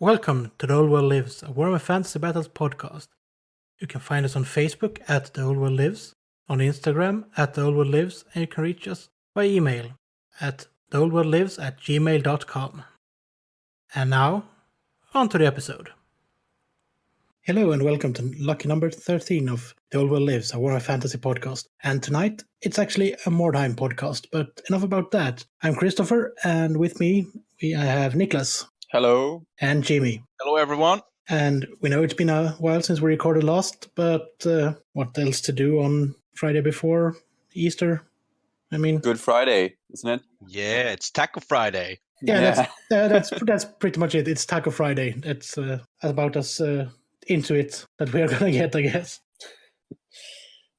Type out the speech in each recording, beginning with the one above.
Welcome to The Old World Lives, a Warhammer Fantasy Battles podcast. You can find us on Facebook at The Old World Lives, on Instagram at The Old World Lives, and you can reach us by email at theoldworldlives@gmail.com. And now, on to the episode. Hello and welcome to lucky number 13 of The Old World Lives, a Warhammer Fantasy podcast. And tonight, it's actually a Mordheim podcast, but enough about that. I'm Christopher, and with me, I have Niklas. Hello. And Jimmy. Hello, everyone. And we know it's been a while since we recorded last, but what else to do on Friday before Easter? I mean, Good Friday, isn't it? Yeah, it's Taco Friday. Yeah, that's pretty much it. It's Taco Friday. It's about as into it that we are gonna get, I guess.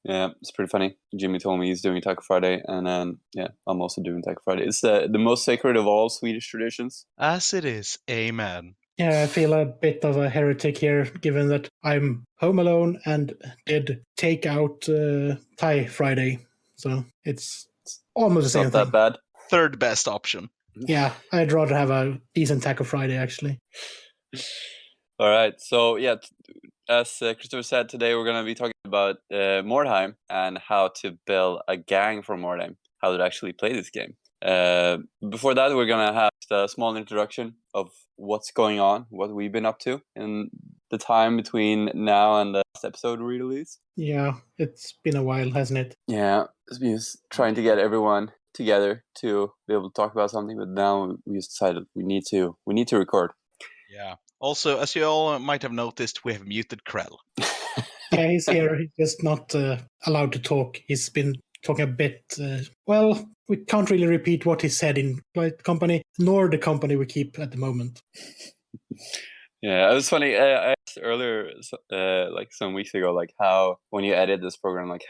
Yeah, it's pretty funny. Jimmy told me he's doing Taco Friday, and I'm also doing Taco Friday. It's the most sacred of all Swedish traditions. As it is. Amen. Yeah, I feel a bit of a heretic here, given that I'm home alone and did take out Thai Friday. So it's almost the same Not thing. that bad. Third best option. Yeah, I'd rather have a decent Taco Friday, actually. All right, so as Christopher said, today we're going to be talking about Mordheim and how to build a gang for Mordheim, how to actually play this game. Before that, we're going to have a small introduction of what's going on, what we've been up to in the time between now and the last episode release. Yeah, it's been a while, hasn't it? Yeah, it's been trying to get everyone together to be able to talk about something, but now we just decided we need to record. Yeah. Also, as you all might have noticed, we have muted Krell. Yeah, he's here. He's just not allowed to talk. He's been talking a bit. Well, we can't really repeat what he said in the company, nor the company we keep at the moment. Yeah, it was funny. I asked earlier, like some weeks ago, like how when you edit this program, like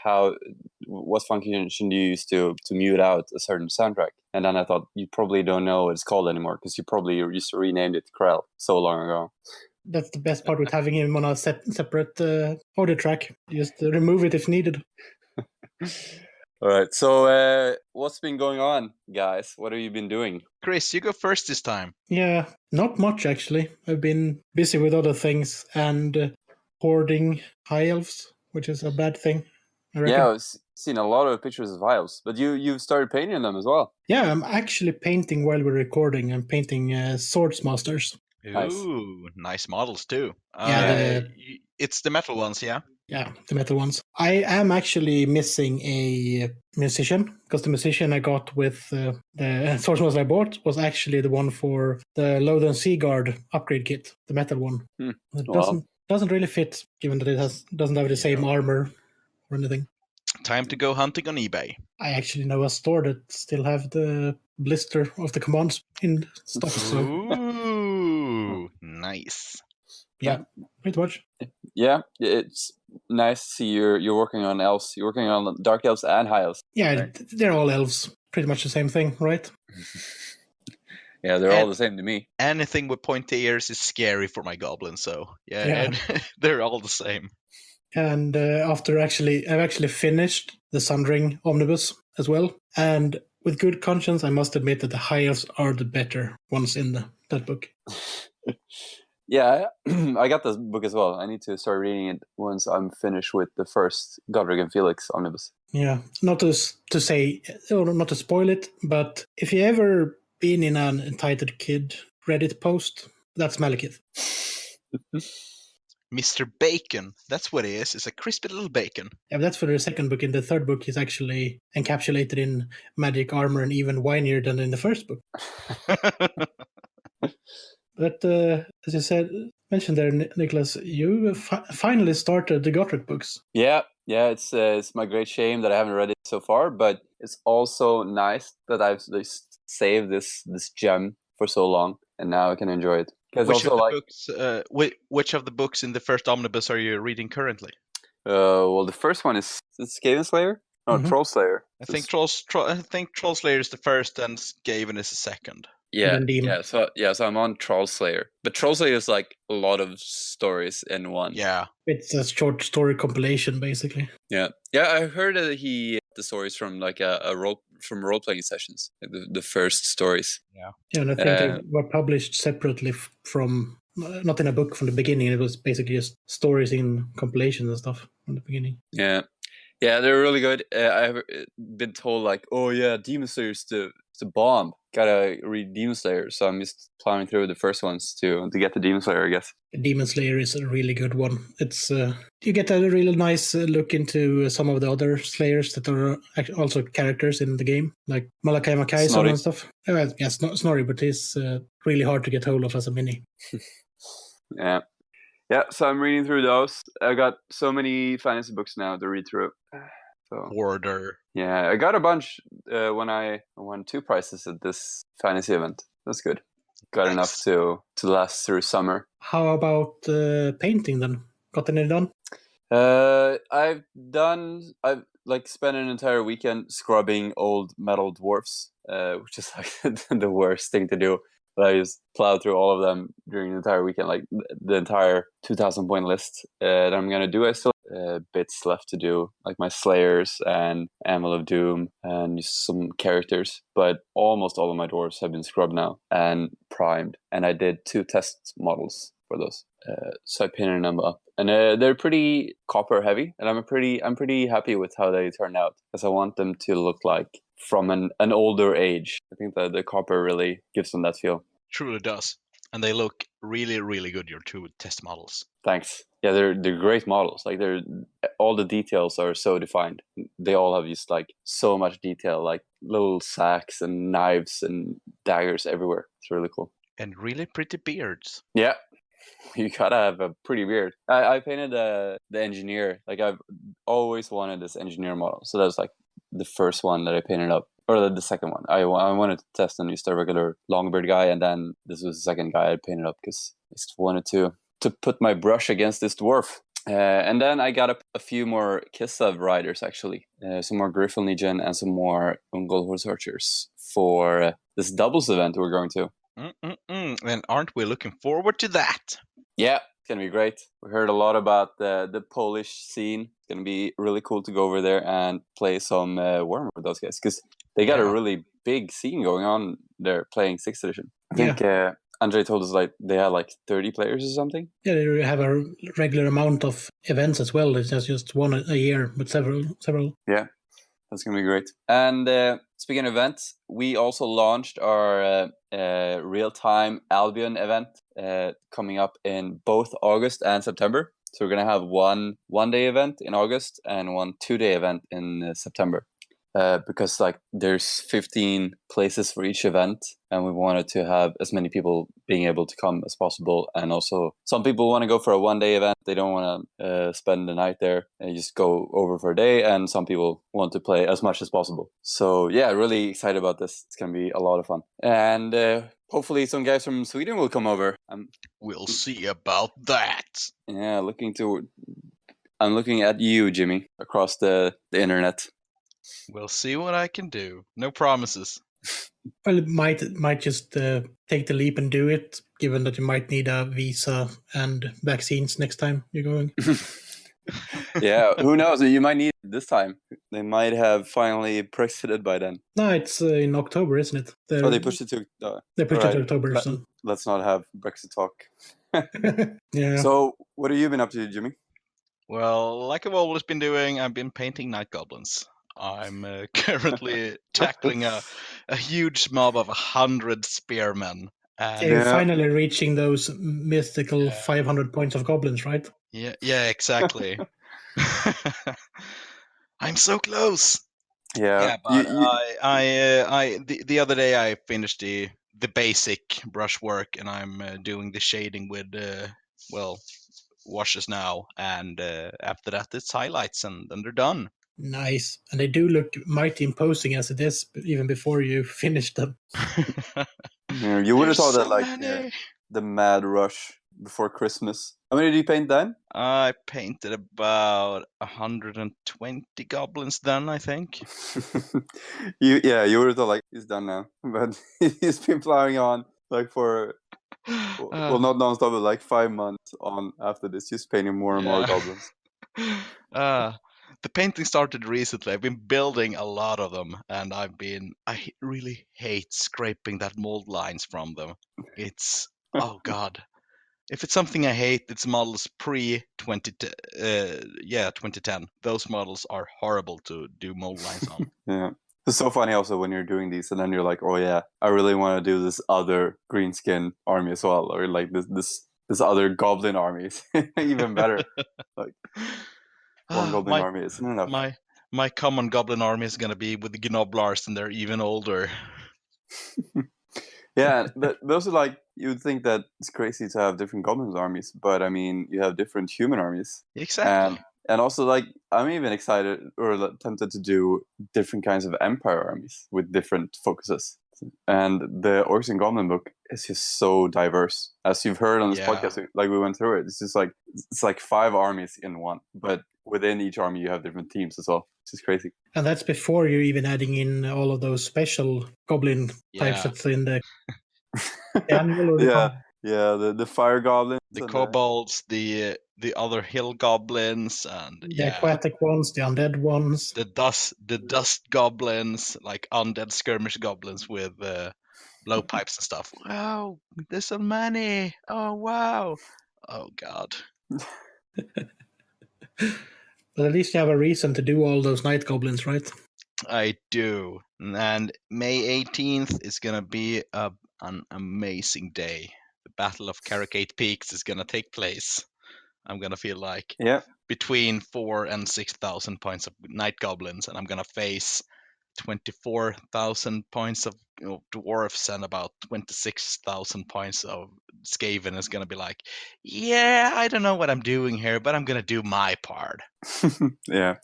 what function should you use to mute out a certain soundtrack? And then I thought you probably don't know what it's called anymore because you probably just renamed it Krell so long ago. That's the best part with having him on a separate audio track. Just remove it if needed. All right. So what's been going on, guys? What have you been doing? Chris, you go first this time. Yeah, not much actually. I've been busy with other things and hoarding high elves, which is a bad thing, I reckon. Yeah, I've seen a lot of pictures of vials, but you've started painting them as well. Yeah, I'm actually painting while we're recording. I'm painting Swordsmasters. Nice. Ooh, nice models too. Yeah, It's the metal ones, yeah? Yeah, the metal ones. I am actually missing a musician, because the musician I got with the Swordsmaster I bought was actually the one for the Lothian Sea Guard upgrade kit, the metal one. It doesn't really fit, given that it doesn't have the same armor or anything. Time to go hunting on eBay. I actually know a store that still have the blister of the commands in stock. So Ooh, nice. yeah, pretty much. Yeah, it's nice to see you're working on elves. You're working on dark elves and high elves. Yeah, right? They're all elves. Pretty much the same thing, right? Yeah, they're all the same to me. Anything with pointy ears is scary for my goblins, so yeah. They're all the same. And I've actually finished the Sundering Omnibus as well. And with good conscience, I must admit that the high elves are the better ones in that book. Yeah, I got this book as well. I need to start reading it once I'm finished with the first Godric and Felix Omnibus. Yeah, not to say, or not to spoil it, but if you ever been in an Entitled Kid Reddit post, that's Malekith. Mr. Bacon, that's what it is. It's a crispy little bacon. Yeah, but that's for the second book. In the third book, he's actually encapsulated in magic armor and even whinier than in the first book. But as you mentioned there, Niklas, you finally started the Godric books. Yeah, it's my great shame that I haven't read it so far, but it's also nice that I've saved this gem for so long, and now I can enjoy it. Which of the books in the first omnibus are you reading currently? Well, the first one is Skaven Slayer? No, Troll Slayer. I think Troll Slayer is the first, and Skaven is the second. Yeah. So I'm on Troll Slayer, but Troll Slayer is like a lot of stories in one. Yeah, it's a short story compilation, basically. Yeah. I heard that the stories from like role playing sessions, the first stories. Yeah, and I think they were published separately from not in a book from the beginning. It was basically just stories in compilations and stuff from the beginning. Yeah, they're really good. I've been told like, oh yeah, Demon Slayer's the bomb. Gotta read Demon Slayer. So I'm just plowing through the first ones to get the Demon Slayer, I guess. Demon Slayer is a really good one. It's you get a really nice look into some of the other Slayers that are also characters in the game, like Malachi Makaison and stuff. Yes, not Snorri, but he's really hard to get hold of as a mini. Yeah, so I'm reading through those. I got so many fantasy books now to read through. So, Order. Yeah, I got a bunch when I won 2 prizes at this fantasy event. That's good. Got enough to last through summer. How about painting then? Got any done? I've spent an entire weekend scrubbing old metal dwarfs, which is like the worst thing to do. But I just plowed through all of them during the entire weekend, like the entire 2,000 point list that I'm going to do. I still have bits left to do, like my Slayers and Anvil of Doom and some characters. But almost all of my dwarves have been scrubbed now and primed. And I did 2 test models for those. So I painted them up. And they're pretty copper heavy. And I'm pretty happy with how they turned out, because I want them to look like from an older age. I think that the copper really gives them that feel. Truly does. And they look really, really good, your 2 test models. Thanks. Yeah, they're great models. Like all the details are so defined. They all have just like so much detail, like little sacks and knives and daggers everywhere. It's really cool. And really pretty beards. Yeah. You gotta have a pretty beard. I painted the engineer. Like I've always wanted this engineer model. So that was like the first one that I painted up, or the second one. I wanted to test and use the regular longbeard guy, and then this was the second guy I painted up because I just wanted to put my brush against this dwarf. And then I got a few more Kislev riders, actually. Some more Griffin Legion and some more Ungol Horse Archers for this doubles event we're going to. And aren't we looking forward to that? Yeah, it's going to be great. We heard a lot about the Polish scene. It's going to be really cool to go over there and play some Warhammer with those guys, because they got a really big scene going on there playing 6th edition. I think Andre told us like they had like 30 players or something. Yeah, they have a regular amount of events as well. It's just one a year, but several. Yeah, that's going to be great. And speaking of events, we also launched our real-time Albion event coming up in both August and September. So we're going to have one one-day event in August and one 2-day event in September. Because like there's 15 places for each event, and we wanted to have as many people being able to come as possible. And also some people want to go for a 1-day event. They don't want to spend the night there and just go over for a day. And some people want to play as much as possible. So yeah, really excited about this. It's going to be a lot of fun. And hopefully some guys from Sweden will come over. We'll see about that. Yeah, I'm looking at you, Jimmy, across the internet. We'll see what I can do. No promises. Well, it might just take the leap and do it, given that you might need a visa and vaccines next time you're going. Yeah, who knows? You might need it this time. They might have finally Brexited by then. No, it's in October, isn't it? They pushed it to... they pushed it to October. So. Let's not have Brexit talk. Yeah. So, what have you been up to, Jimmy? Well, like I've always been doing, I've been painting night goblins. I'm currently tackling a huge mob of 100 spearmen. And you're finally reaching those mythical 500 points of goblins, right? Yeah, exactly. I'm so close. Yeah, but the other day I finished the basic brushwork, and I'm doing the shading with washes now, and after that it's highlights, and then they're done. Nice. And they do look mighty imposing as it is, even before you finish them. Yeah, you would have thought that like the mad rush before Christmas. How many did you paint then? I painted about 120 goblins then, I think. You would have thought like he's done now, but he's been plowing on like for well, not non-stop, but like 5 months on after this, just painting more and more goblins. The painting started recently. I've been building a lot of them, and I really hate scraping that mold lines from them. It's oh god. If it's something I hate, it's models pre-2010. Those models are horrible to do mold lines on. Yeah. It's so funny also when you're doing these and then you're like, oh yeah, I really want to do this other green skin army as well, or like this other goblin army is even better. Like one goblin army isn't enough. My common goblin army is gonna be with the Gnoblars, and they're even older. Yeah, but also like you would think that it's crazy to have different goblins armies, but I mean you have different human armies. Exactly. And also, like, I'm even excited or tempted to do different kinds of empire armies with different focuses. And the Orcs and Goblin book is just so diverse. As you've heard on this podcast, like we went through it, it's just like, it's like 5 armies in one. But within each army, you have different teams as well. It's just crazy. And that's before you're even adding in all of those special Goblin types that's in the annual or the the fire goblins, the kobolds, the other hill goblins, and the aquatic ones, the undead ones, the dust goblins, like undead skirmish goblins with blowpipes and stuff. Wow, there's so many! Oh wow! Oh god! But at least you have a reason to do all those night goblins, right? I do, and May 18th is gonna be an amazing day. The Battle of Carricate Peaks is gonna take place. I'm gonna feel like between 4,000 and 6,000 points of night goblins, and I'm gonna face 24,000 points of dwarfs and about 26,000 points of Skaven. Is gonna be like, yeah, I don't know what I'm doing here, but I'm gonna do my part. Yeah,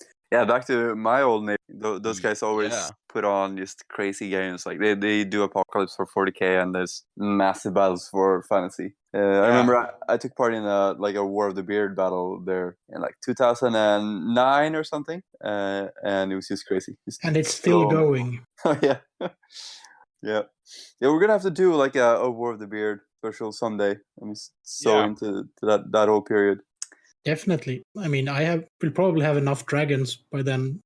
back to my old name. Those guys always put on just crazy games. Like they do Apocalypse for 40k, and there's massive battles for fantasy. I remember I took part in a War of the Beard battle there in like 2009 or something, and it was just crazy. And it's still going. Oh yeah, yeah. We're gonna have to do like a War of the Beard special someday. I'm so into that whole period. Definitely. I mean, will probably have enough dragons by then.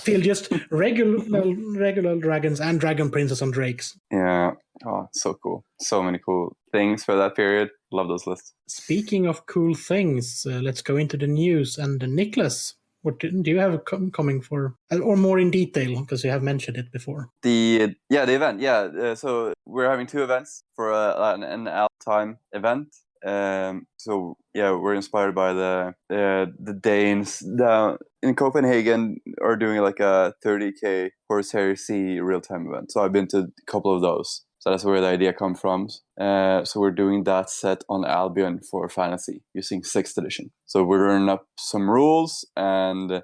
Feel just regular dragons and dragon princes and drakes. Yeah. Oh, so cool. So many cool things for that period. Love those lists. Speaking of cool things, let's go into the news. And Niklas, what do you have coming for, or more in detail, because you have mentioned it before? The event. So we're having 2 events for an all-time event. So we're inspired by the Danes down in Copenhagen are doing like a 30k Horse Heresy real-time event. So I've been to a couple of those. So that's where the idea comes from. So we're doing that set on Albion for fantasy using 6th edition. So we're running up some rules, and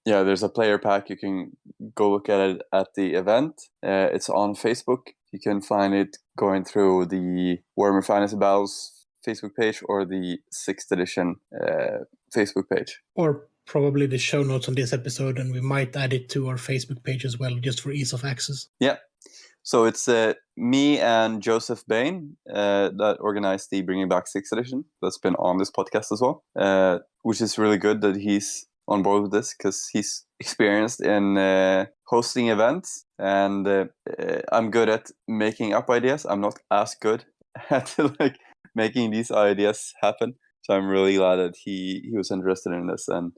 there's a player pack. You can go look at it at the event. It's on Facebook. You can find it going through the Warhammer Fantasy Battles Facebook page or the 6th edition Facebook page. Or probably the show notes on this episode, and we might add it to our Facebook page as well, just for ease of access. Yeah. So it's me and Joseph Bain that organized the Bringing Back 6th edition. That's been on this podcast as well, which is really good that he's on board with this because he's experienced in hosting events, and I'm good at making up ideas. I'm not as good at making these ideas happen. So I'm really glad that he was interested in this and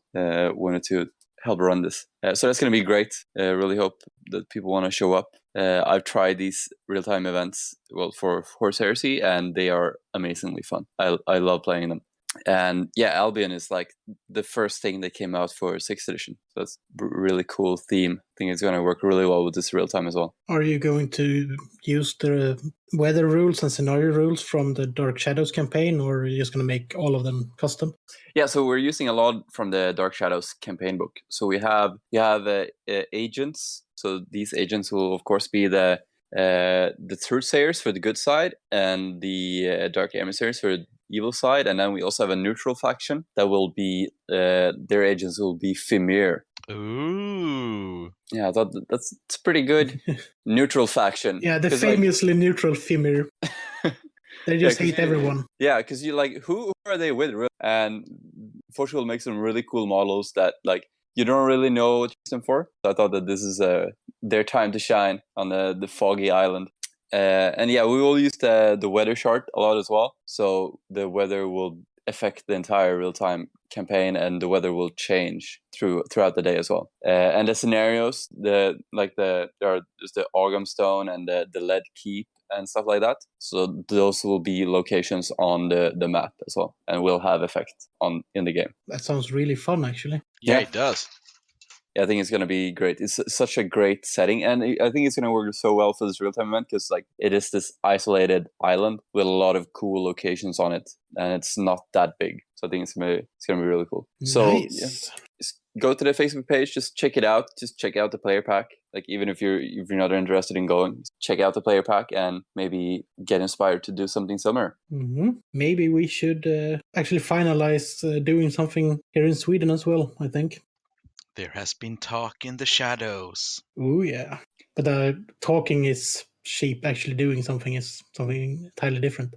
wanted to help run this. So that's going to be great. Really hope that people want to show up. I've tried these real-time events for Horse Heresy, and they are amazingly fun. I love playing them. And Albion is like the first thing that came out for 6th edition. So that's a really cool theme. I think it's going to work really well with this real time as well. Are you going to use the weather rules and scenario rules from the Dark Shadows campaign, or are you just going to make all of them custom? Yeah, so we're using a lot from the Dark Shadows campaign book. So you have agents. So these agents will of course be the Truthsayers for the good side, and the Dark Emissaries for the evil side, and then we also have a neutral faction that will be their agents will be Fimir. Ooh. Yeah, I thought that's pretty good. Neutral faction. Yeah, the famously neutral Fimir. They just hate everyone. Yeah, because you who are they with? And Portugal makes some really cool models that you don't really know what to use them for. So I thought that this is their time to shine on the foggy island. And yeah, we will use the weather chart a lot as well. So the weather will affect the entire real-time campaign, and the weather will change throughout the day as well. And the scenarios, there are just the Orgum Stone and the Lead Keep and stuff like that. So those will be locations on the map as well, and will have effect in the game. That sounds really fun, actually. Yeah, it does. Yeah, I think it's going to be great. It's such a great setting, and I think it's going to work so well for this real-time event because like it is this isolated island with a lot of cool locations on it, and it's not that big. So I think it's going to be really cool. So Nice. just go to the Facebook page, just check it out. Just check out the player pack. Like even if you're not interested in going, check out the player pack and maybe get inspired to do something similar. Mm-hmm. Maybe we should actually finalize doing something here in Sweden as well, I think. There has been talk in the shadows. Oh, yeah. But talking is cheap. Actually doing something is something entirely different.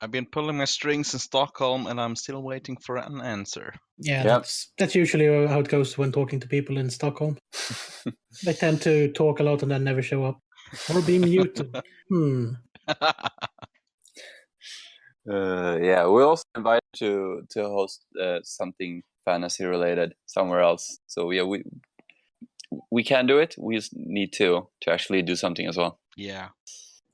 I've been pulling my strings in Stockholm, and I'm still waiting for an answer. Yeah, Yep. that's usually how it goes when talking to people in Stockholm. They tend to talk a lot and then never show up. Or be muted. Yeah, we'll also invite you to host something fantasy related somewhere else. So yeah, we can do it. We just need to actually do something as well. Yeah.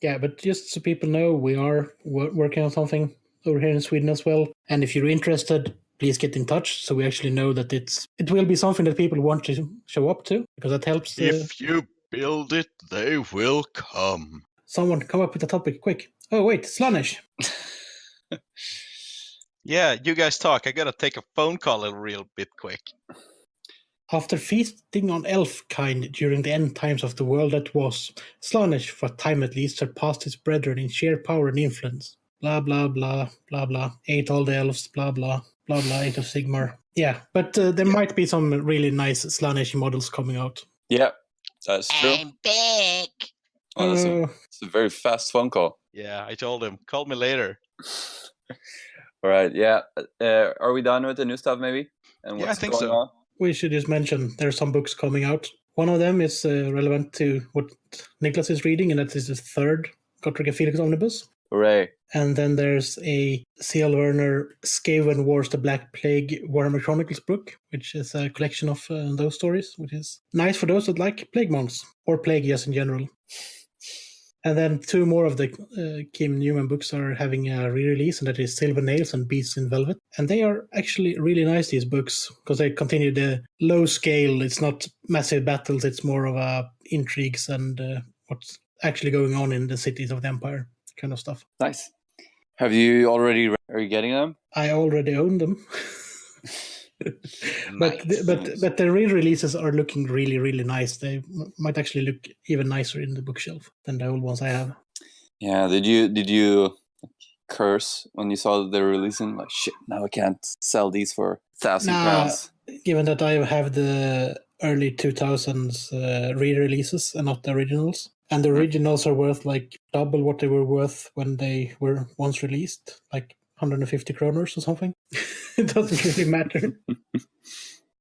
Yeah, but just so people know, we are working on something over here in Sweden as well. And if you're interested, please get in touch so we actually know that it will be something that people want to show up to, because that helps. If you build it, they will come. Someone come up with a topic quick. Oh, wait, Slaanesh. Yeah, you guys talk. I gotta take a phone call a real bit quick. After feasting on elf-kind during the end times of the world that was, Slaanesh, for a time at least, surpassed his brethren in sheer power and influence. Blah, blah, blah, blah, blah. Ate all the elves, blah, blah, blah, blah, Age of Sigmar. Yeah, but there might be some really nice Slaanesh models coming out. Yeah, that's true. I'm back. Oh, it's a very fast phone call. Yeah, I told him. Call me later. All right, yeah. Are we done with the new stuff maybe? And Yeah, I think going so. on? We should just mention there are some books coming out. One of them is relevant to what Niklas is reading, and that is the third Gotrek Felix Omnibus. Hooray. And then there's a C.L. Werner Skaven Wars the Black Plague Warhammer Chronicles book, which is a collection of those stories, which is nice for those that like Plague Monks, or Plague just in general. And then two more of the Kim Newman books are having a re-release, and that is Silver Nails and Beasts in Velvet. And they are actually really nice, these books, because they continue the low scale. It's not massive battles, it's more of intrigues and what's actually going on in the cities of the Empire, kind of stuff. Nice. Have you already are you getting them? I already own them. But the re-releases are looking really, really nice. They might actually look even nicer in the bookshelf than the old ones I have. Yeah. Did you curse when you saw that they're releasing? Like, shit, now I can't sell these for 1,000 crowns. Given that I have the early 2000s re-releases and not the originals. And the originals are worth like double what they were worth when they were once released, like 150 kroners or something. It doesn't really matter.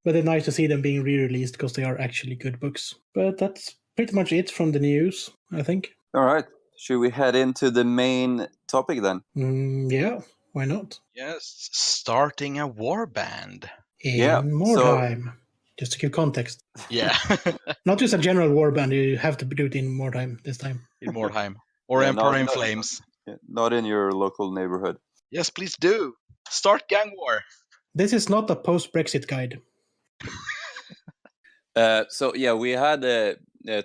But it's nice to see them being re-released because they are actually good books. But that's pretty much it from the news, I think. All right. Should we head into the main topic then? Yeah, why not? Yes, starting a warband. In Mordheim. Just to give context. Yeah. Not just a general warband, you have to do it in Mordheim this time. In Mordheim. Or Emperor in Flames. Not in your local neighborhood. Yes, please do. Start gang war. This is not a post-Brexit guide. So yeah, we had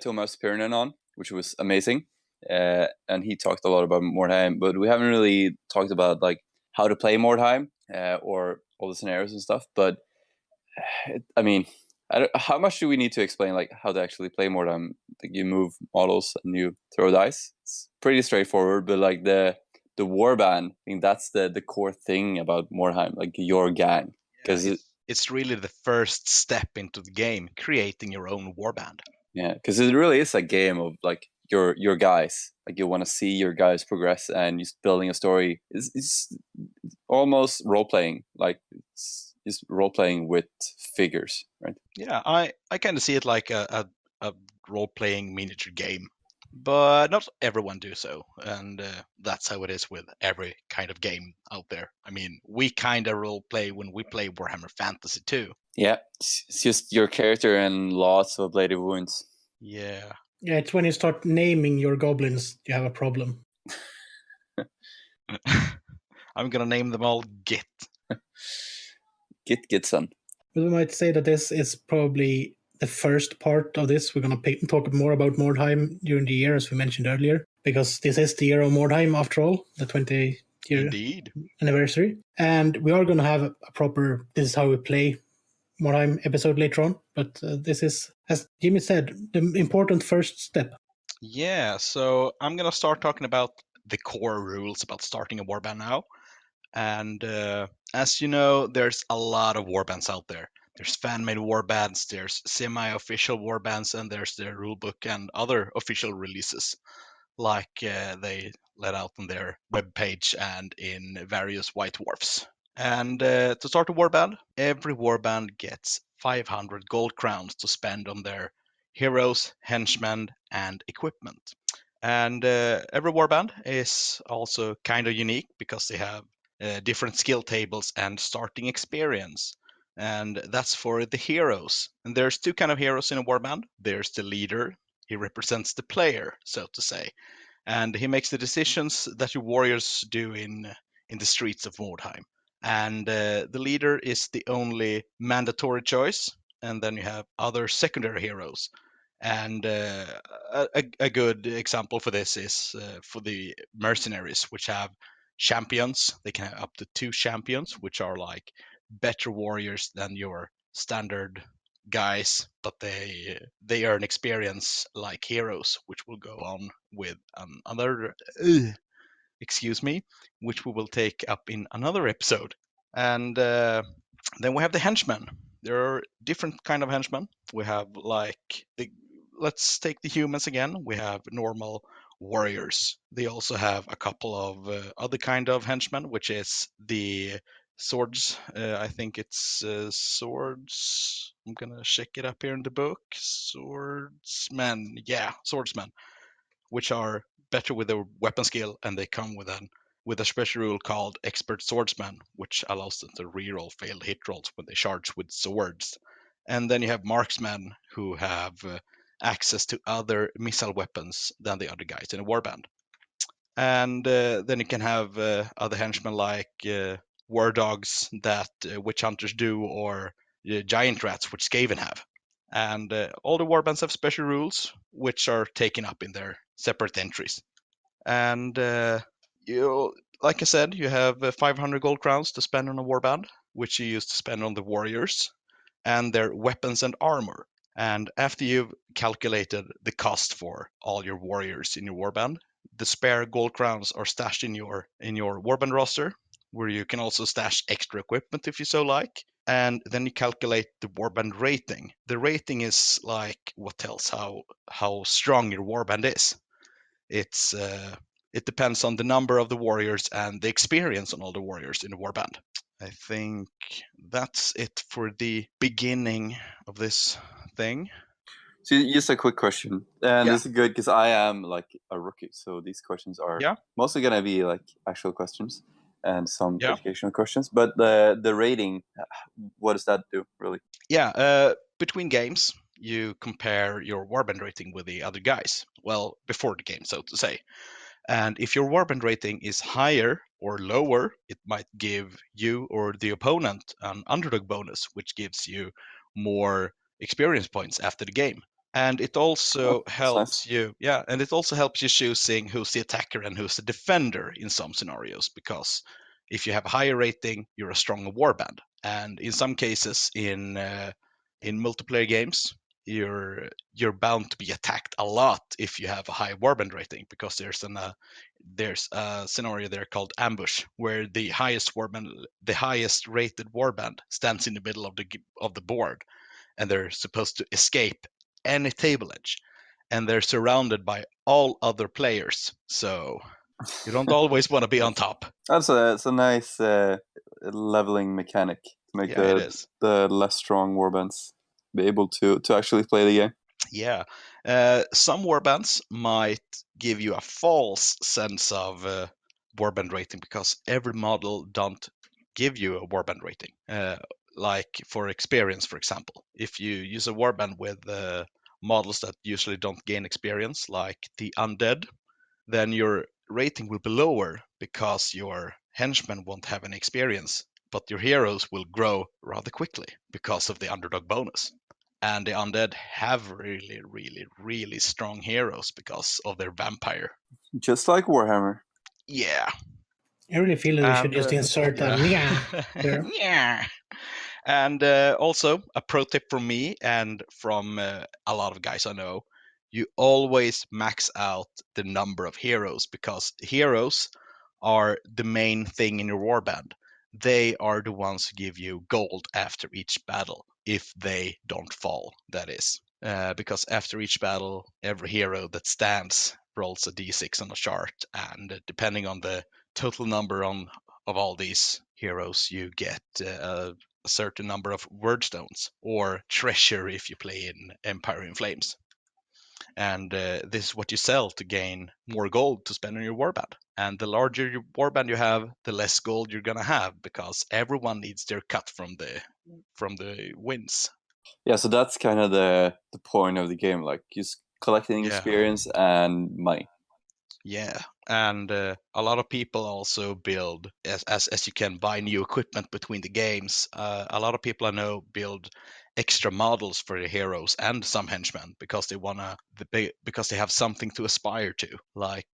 Thomas Pirinen on, which was amazing, and he talked a lot about Mordheim, but we haven't really talked about like how to play Mordheim or all the scenarios and stuff. But how much do we need to explain like how to actually play Mordheim? Like you move models and you throw dice. It's pretty straightforward, but like the warband, I think that's the core thing about Mordheim, like your gang, because it's really the first step into the game, creating your own warband. Yeah, because it really is a game of like your guys. Like you want to see your guys progress, and just building a story. It's almost role playing. Like it's just role playing with figures, right? Yeah, I kind of see it like a role playing miniature game. but not everyone do so, and that's how it is with every kind of game out there. I mean, we kind of role play when we play Warhammer Fantasy too. Yeah, it's just your character and lots of bladed wounds. Yeah. Yeah, it's when you start naming your goblins you have a problem. I'm gonna name them all Git. Gitson. We might say that this is probably the first part of this. We're going to talk more about Mordheim during the year, as we mentioned earlier, because this is the year of Mordheim, after all, the 20-year Indeed. anniversary. And we are going to have a proper, this is how we play Mordheim episode later on. But this is, as Jimmy said, the important first step. Yeah, so I'm gonna start talking about the core rules about starting a warband now. And as you know, there's a lot of warbands out there. There's fan-made warbands, there's semi-official warbands, and there's their rulebook and other official releases, like they let out on their webpage and in various white dwarfs. And to start a warband, every warband gets 500 gold crowns to spend on their heroes, henchmen, and equipment. And every warband is also kind of unique because they have different skill tables and starting experience. And that's for the heroes. And there's two kind of heroes in a warband. There's the leader. He represents the player, so to say. And he makes the decisions that your warriors do in the streets of Mordheim. And the leader is the only mandatory choice. And then you have other secondary heroes. And a good example for this is for the mercenaries, which have champions. They can have up to 2 champions, which are like better warriors than your standard guys, but they earn experience like heroes, which will go on with another excuse me, which we will take up in another episode. And then we have the henchmen. There are different kind of henchmen. We have like let's take the humans again. We have normal warriors. They also have a couple of other kind of henchmen, which is the swords. I think it's swords. I'm gonna check it up here in the book. Swordsmen. Yeah, swordsmen, which are better with their weapon skill, and they come with a special rule called Expert Swordsman, which allows them to reroll failed hit rolls when they charge with swords. And then you have marksmen who have access to other missile weapons than the other guys in a warband. And then you can have other henchmen like war dogs that witch hunters do, or giant rats, which Skaven have. And all the warbands have special rules, which are taken up in their separate entries. And like I said, you have 500 gold crowns to spend on a warband, which you use to spend on the warriors and their weapons and armor. And after you've calculated the cost for all your warriors in your warband, the spare gold crowns are stashed in your warband roster, where you can also stash extra equipment if you so like. And then you calculate the warband rating. The rating is like what tells how strong your warband is. It depends on the number of the warriors and the experience on all the warriors in the warband. I think that's it for the beginning of this thing. So just a quick question, and this is good because I am like a rookie, so these questions are mostly gonna be like actual questions and some educational questions. But the rating, what does that do really? Yeah, between games, you compare your warband rating with the other guys. Well, before the game, so to say. And if your warband rating is higher or lower, it might give you or the opponent an underdog bonus, which gives you more experience points after the game. And it also helps you, and it also helps you choosing who's the attacker and who's the defender in some scenarios, because if you have a higher rating, you're a stronger warband. And in some cases, in multiplayer games, you're bound to be attacked a lot if you have a high warband rating, because there's a scenario there called ambush, where the highest rated warband stands in the middle of the board, and they're supposed to escape any table edge, and they're surrounded by all other players, so you don't always want to be on top. It's a nice leveling mechanic to make the less strong warbands be able to actually play the game. Yeah, Some warbands might give you a false sense of warband rating because every model don't give you a warband rating. Like for experience, for example, if you use a warband with models that usually don't gain experience, like the undead, then your rating will be lower because your henchmen won't have any experience, but your heroes will grow rather quickly because of the underdog bonus. And the undead have really, really, really strong heroes because of their vampire. Just like Warhammer. Yeah. I really feel that we should just insert a yeah there. Yeah. And also, a pro tip from me and from a lot of guys I know, you always max out the number of heroes because heroes are the main thing in your warband. They are the ones who give you gold after each battle, if they don't fall, that is. Because after each battle, every hero that stands rolls a d6 on a chart, and depending on the total number of all these heroes, you get a certain number of word stones or treasure if you play in Empire in Flames. And this is what you sell to gain more gold to spend on your warband. And the larger your warband you have, the less gold you're gonna have because everyone needs their cut from the wins. Yeah, so that's kind of the point of the game, like just collecting experience and money. Yeah, and a lot of people also build as you can buy new equipment between the games. A lot of people I know build extra models for the heroes and some henchmen because because they have something to aspire to. Like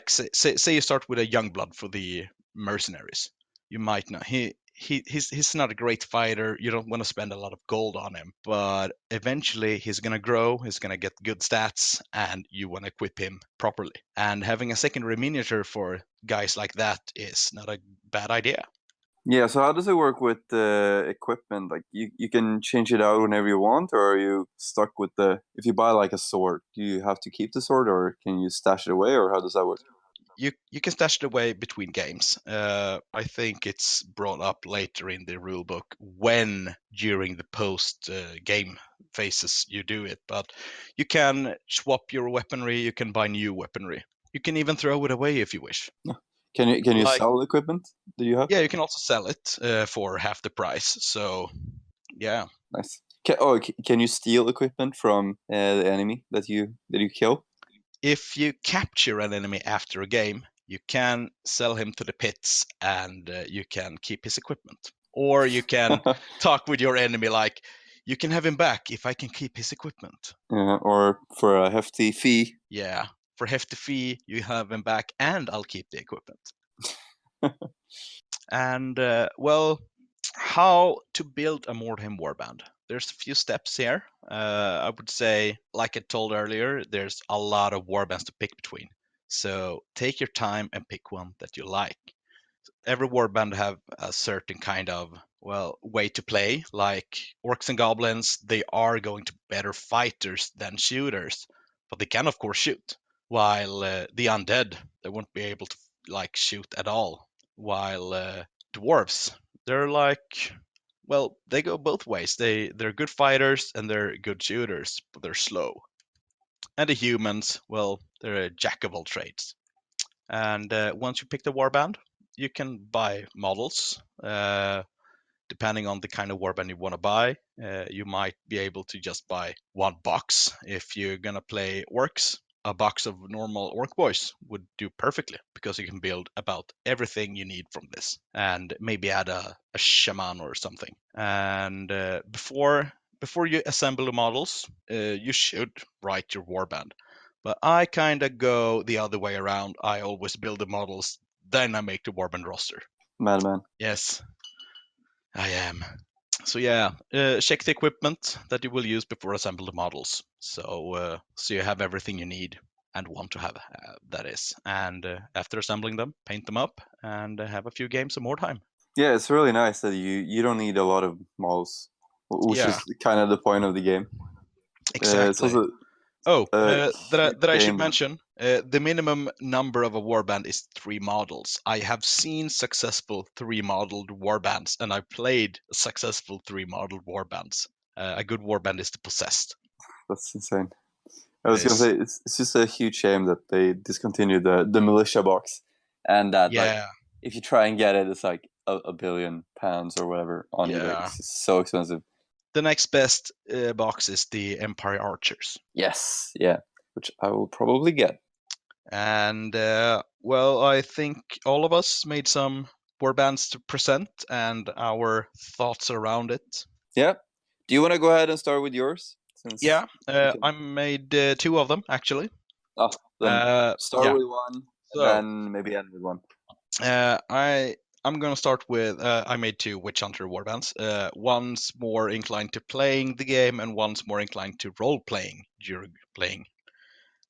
say you start with a young blood for the mercenaries. You might know he's not a great fighter. You don't want to spend a lot of gold on him, but eventually he's going to grow, he's going to get good stats, and you want to equip him properly. And having a secondary miniature for guys like that is not a bad idea. Yeah, so how does it work with the equipment? Like you can change it out whenever you want, or are you stuck with if you buy like a sword, do you have to keep the sword or can you stash it away, or how does that work? You can stash it away between games. I think it's brought up later in the rulebook when during the post game phases you do it, but you can swap your weaponry, you can buy new weaponry. You can even throw it away if you wish. Can you sell equipment that you have? Yeah, you can also sell it for half the price. So, yeah. Nice. Can you steal equipment from the enemy that you kill? If you capture an enemy after a game, you can sell him to the pits and you can keep his equipment. Or you can talk with your enemy like, you can have him back if I can keep his equipment. Or for a hefty fee. Yeah, for a hefty fee, you have him back and I'll keep the equipment. And, well, how to build a Mordheim warband. There's a few steps here. I would say, like I told earlier, there's a lot of warbands to pick between. So take your time and pick one that you like. Every warband have a certain kind of, way to play. Like orcs and goblins, they are going to be better fighters than shooters, but they can of course shoot. While the undead, they won't be able to shoot at all. While dwarves, they're they go both ways. They're good fighters and they're good shooters, but they're slow. And the humans, they're a jack of all trades. And once you pick the warband, you can buy models. Depending on the kind of warband you want to buy, you might be able to just buy one box. If you're gonna play orcs, a box of normal orc boys would do perfectly because you can build about everything you need from this and maybe add a shaman or something. And before you assemble the models, you should write your warband. But I kind of go the other way around. I always build the models, then I make the warband roster. Madman. Yes, I am. So yeah, check the equipment that you will use before assembling the models. So you have everything you need and want to have, that is. And after assembling them, paint them up and have a few games of Mordheim. Yeah, it's really nice that you don't need a lot of models, which is kind of the point of the game. Exactly. That I should mention, the minimum number of a warband is 3 models. I have seen successful 3-modeled warbands, and I've played successful 3-modeled warbands. A good warband is the Possessed. That's insane. I was gonna say it's just a huge shame that they discontinued the militia box, and that like if you try and get it, it's like £1 billion or whatever on eBay. It's just so expensive. The next best box is the Empire Archers. Yes, yeah, which I will probably get. And well, I think all of us made some warbands to present and our thoughts around it. Yeah. Do you want to go ahead and start with yours? I made 2 of them actually. Oh, then start with one, and then maybe end with one. I'm gonna start with I made 2 Witch Hunter warbands. One's more inclined to playing the game, and one's more inclined to role playing during playing.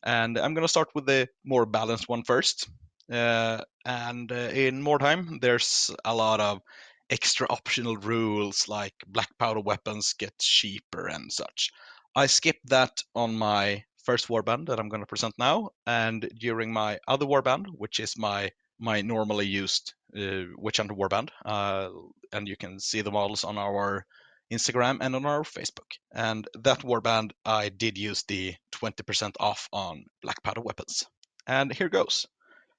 And I'm gonna start with the more balanced one first. And in Mordheim, there's a lot of extra optional rules, like black powder weapons get cheaper and such. I skipped that on my first warband that I'm going to present now, and during my other warband, which is my normally used Witch Hunter warband, and you can see the models on our Instagram and on our Facebook. And that warband, I did use the 20% off on black powder weapons. And here goes.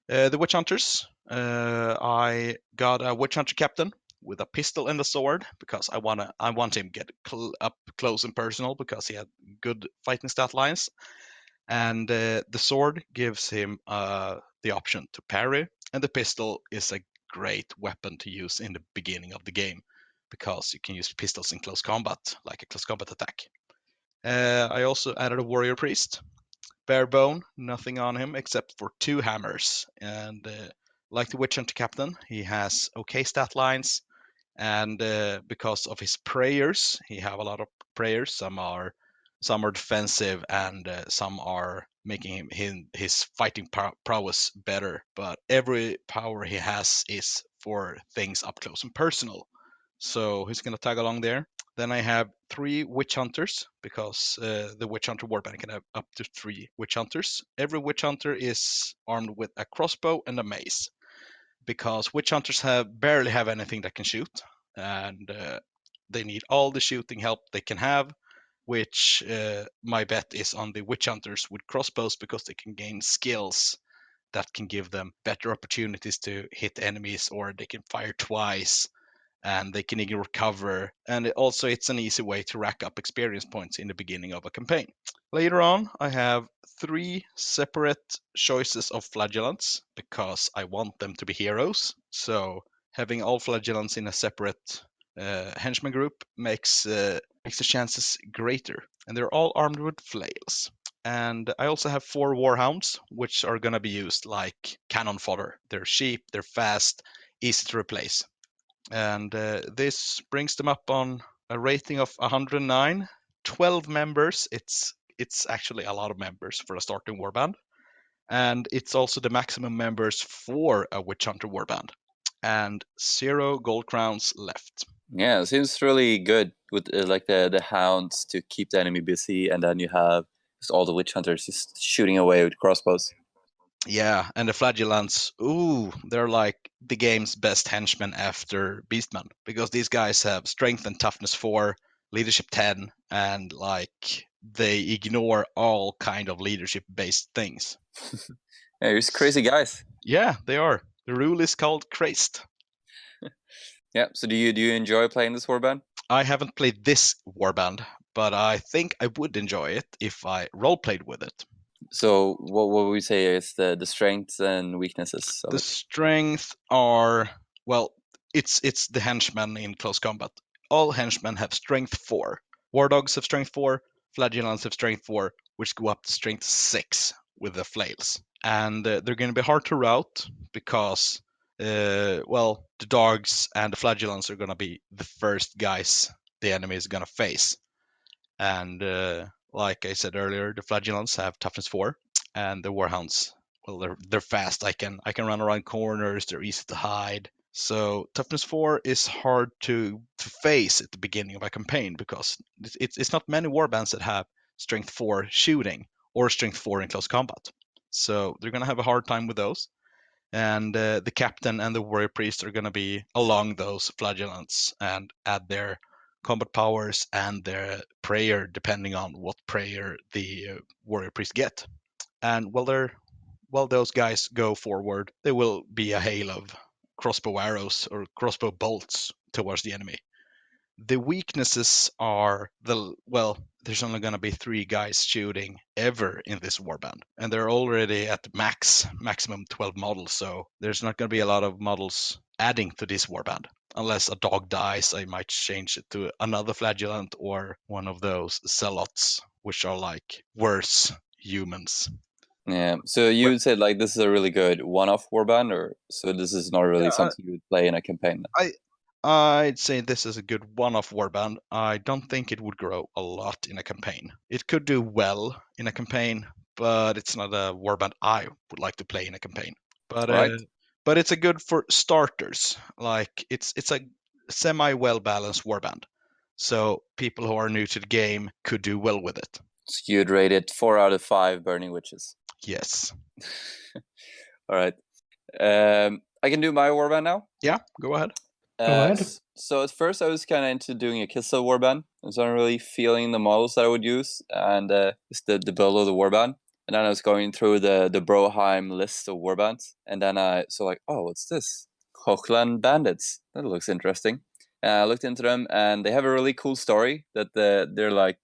The Witch Hunters, I got a Witch Hunter captain with a pistol and a sword because I want him to get up close and personal because he had good fighting stat lines. And the sword gives him the option to parry, and the pistol is a great weapon to use in the beginning of the game because you can use pistols in close combat, like a close combat attack. I also added a warrior priest. Bare bone, nothing on him except for 2 hammers. And like the Witch Hunter captain, he has okay stat lines. And because of his prayers, he have a lot of prayers. Some are defensive, and some are making his fighting prowess better. But every power he has is for things up close and personal. So he's gonna tag along there. Then I have 3 Witch Hunters because the Witch Hunter warband can have up to 3 Witch Hunters. Every Witch Hunter is armed with a crossbow and a mace because Witch Hunters barely have anything that can shoot, and they need all the shooting help they can have, which my bet is on the Witch Hunters with crossbows because they can gain skills that can give them better opportunities to hit enemies, or they can fire twice and they can even recover. And it's an easy way to rack up experience points in the beginning of a campaign. Later on, I have 3 separate choices of flagellants because I want them to be heroes. So having all flagellants in a separate henchman group makes the chances greater. And they're all armed with flails. And I also have 4 warhounds, which are going to be used like cannon fodder. They're cheap, they're fast, easy to replace. And this brings them up on a rating of 109. 12 members. It's actually a lot of members for a starting warband. And it's also the maximum members for a Witch Hunter warband. And 0 gold crowns left. Yeah, it seems really good with like the hounds to keep the enemy busy, and then you have just all the Witch Hunters just shooting away with crossbows. Yeah, and the flagellants, they're like the game's best henchmen after Beastmen, because these guys have strength and toughness 4, leadership 10, and like they ignore all kind of leadership-based things. Yeah, you're just crazy guys. Yeah, they are. The rule is called crazed. Yeah, so do you enjoy playing this warband? I haven't played this warband, but I think I would enjoy it if I role-played with it. So what would we say is the strengths and weaknesses of the it? Strengths are, well, it's the henchmen in close combat. All henchmen have strength 4. War dogs have strength 4, flagellants have strength 4, which go up to strength 6 with the flails. And they're going to be hard to rout because, the dogs and the flagellants are going to be the first guys the enemy is going to face. And like I said earlier, the flagellants have toughness 4, and the warhounds, well, they're fast. I can run around corners. They're easy to hide. So toughness 4 is hard to face at the beginning of a campaign because it's not many warbands that have strength 4 shooting or strength 4 in close combat. So they're going to have a hard time with those. And the captain and the warrior priest are going to be along those flagellants and add their combat powers and their prayer, depending on what prayer the warrior priest get. And while those guys go forward, there will be a hail of crossbow arrows or crossbow bolts towards the enemy. The weaknesses are there's only going to be 3 guys shooting ever in this warband, and they're already at maximum 12 models, so there's not going to be a lot of models adding to this warband. Unless a dog dies, I might change it to another flagellant or one of those zealots, which are like worse humans. Yeah, so you would say like this is a really good one-off warband, or so this is not really something you would play in a campaign? I'd say this is a good one-off warband. I don't think it would grow a lot in a campaign. It could do well in a campaign, but it's not a warband I would like to play in a campaign. But it's a good for starters. Like it's a semi-well-balanced warband, so people who are new to the game could do well with it. So you'd rate it 4 out of 5 burning witches. Yes. All right. I can do my warband now. Yeah, go ahead. Go ahead. So at first I was kind of into doing a Kissa warband. I was not really feeling the models that I would use and just the build of the warband. And then I was going through the Mordheim list of warbands. And then I saw like, oh, what's this? Hochland Bandits. That looks interesting. And I looked into them, and they have a really cool story that they're like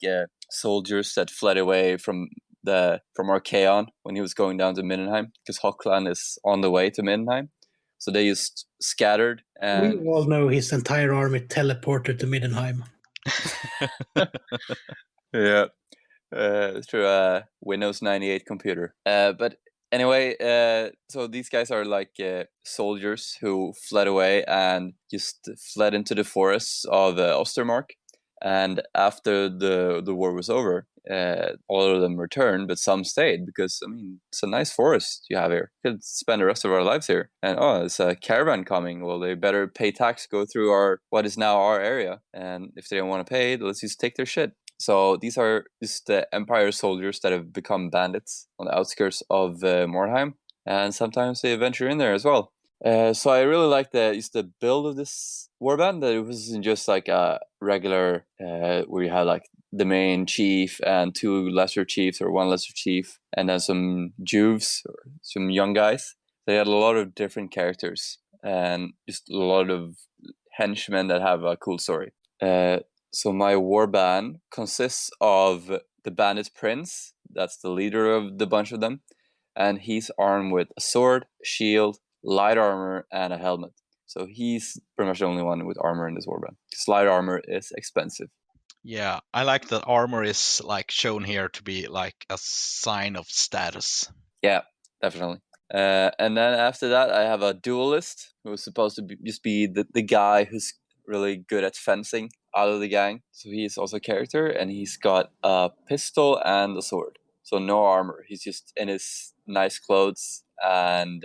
soldiers that fled away from Archaon when he was going down to Middenheim, because Hochland is on the way to Middenheim. So they just scattered. And we all know his entire army teleported to Middenheim. Yeah, through a Windows 98 computer. But anyway, so these guys are like soldiers who fled away and just fled into the forests of Ostermark. And after the war was over, all of them returned, but some stayed because, I mean, it's a nice forest you have here. We could spend the rest of our lives here. And there's a caravan coming. Well, they better pay tax, go through what is now our area. And if they don't want to pay, let's just take their shit. So these are just the Empire soldiers that have become bandits on the outskirts of Mordheim. And sometimes they venture in there as well. So I really like the build of this warband, that it wasn't just like a regular where you had like the main chief and 2 lesser chiefs or 1 lesser chief and then some juves or some young guys. They had a lot of different characters and just a lot of henchmen that have a cool story. So my warband consists of the bandit prince. That's the leader of the bunch of them, and he's armed with a sword, shield, light armor, and a helmet. So he's pretty much the only one with armor in this warband, because light armor is expensive. Yeah, I like that armor is like shown here to be like a sign of status. Yeah, definitely. And then after that, I have a duelist who's supposed to just be the guy who's really good at fencing out of the gang. So he's also a character, and he's got a pistol and a sword. So no armor. He's just in his nice clothes and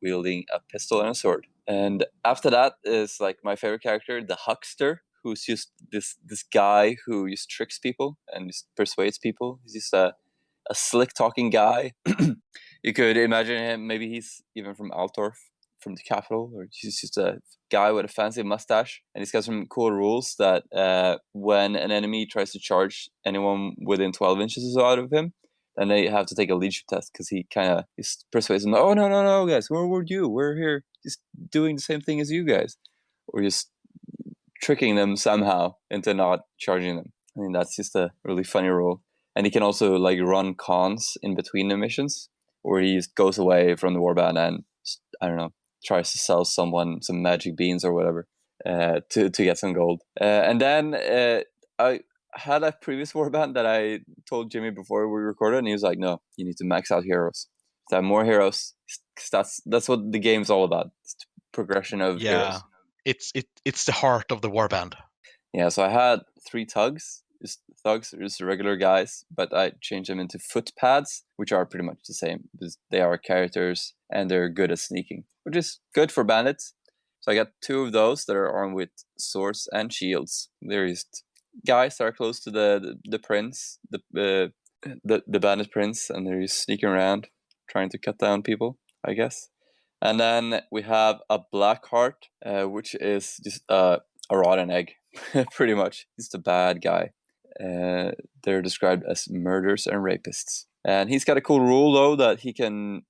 wielding a pistol and a sword. And after that is like my favorite character, the huckster, who's just this guy who just tricks people and just persuades people. He's just a slick talking guy. You could imagine him, maybe he's even from Altdorf, from the capital, or he's just a guy with a fancy mustache, and he's got some cool rules that when an enemy tries to charge anyone within 12 inches out of him, then they have to take a leadership test, because he kind of persuades them, oh, no, guys, where were you? We're here just doing the same thing as you guys. Or just tricking them somehow into not charging them. I mean, that's just a really funny rule. And he can also like run cons in between the missions, where he just goes away from the warband and, I don't know, tries to sell someone some magic beans or whatever to get some gold. And then I had a previous warband that I told Jimmy before we recorded, and he was like, no, you need to max out heroes. To have more heroes, because that's what the game's all about. It's the progression of heroes. It's the heart of the warband. Yeah, so I had 3 thugs, just regular guys, but I changed them into footpads, which are pretty much the same, because they are characters and they're good at sneaking, which is good for bandits. So I got 2 of those that are armed with swords and shields. They're just guys that are close to the prince, the bandit prince, and they're just sneaking around trying to cut down people, I guess. And then we have a black heart, which is just a a rotten egg, pretty much. He's the bad guy. They're described as murderers and rapists. And he's got a cool rule, though, that he can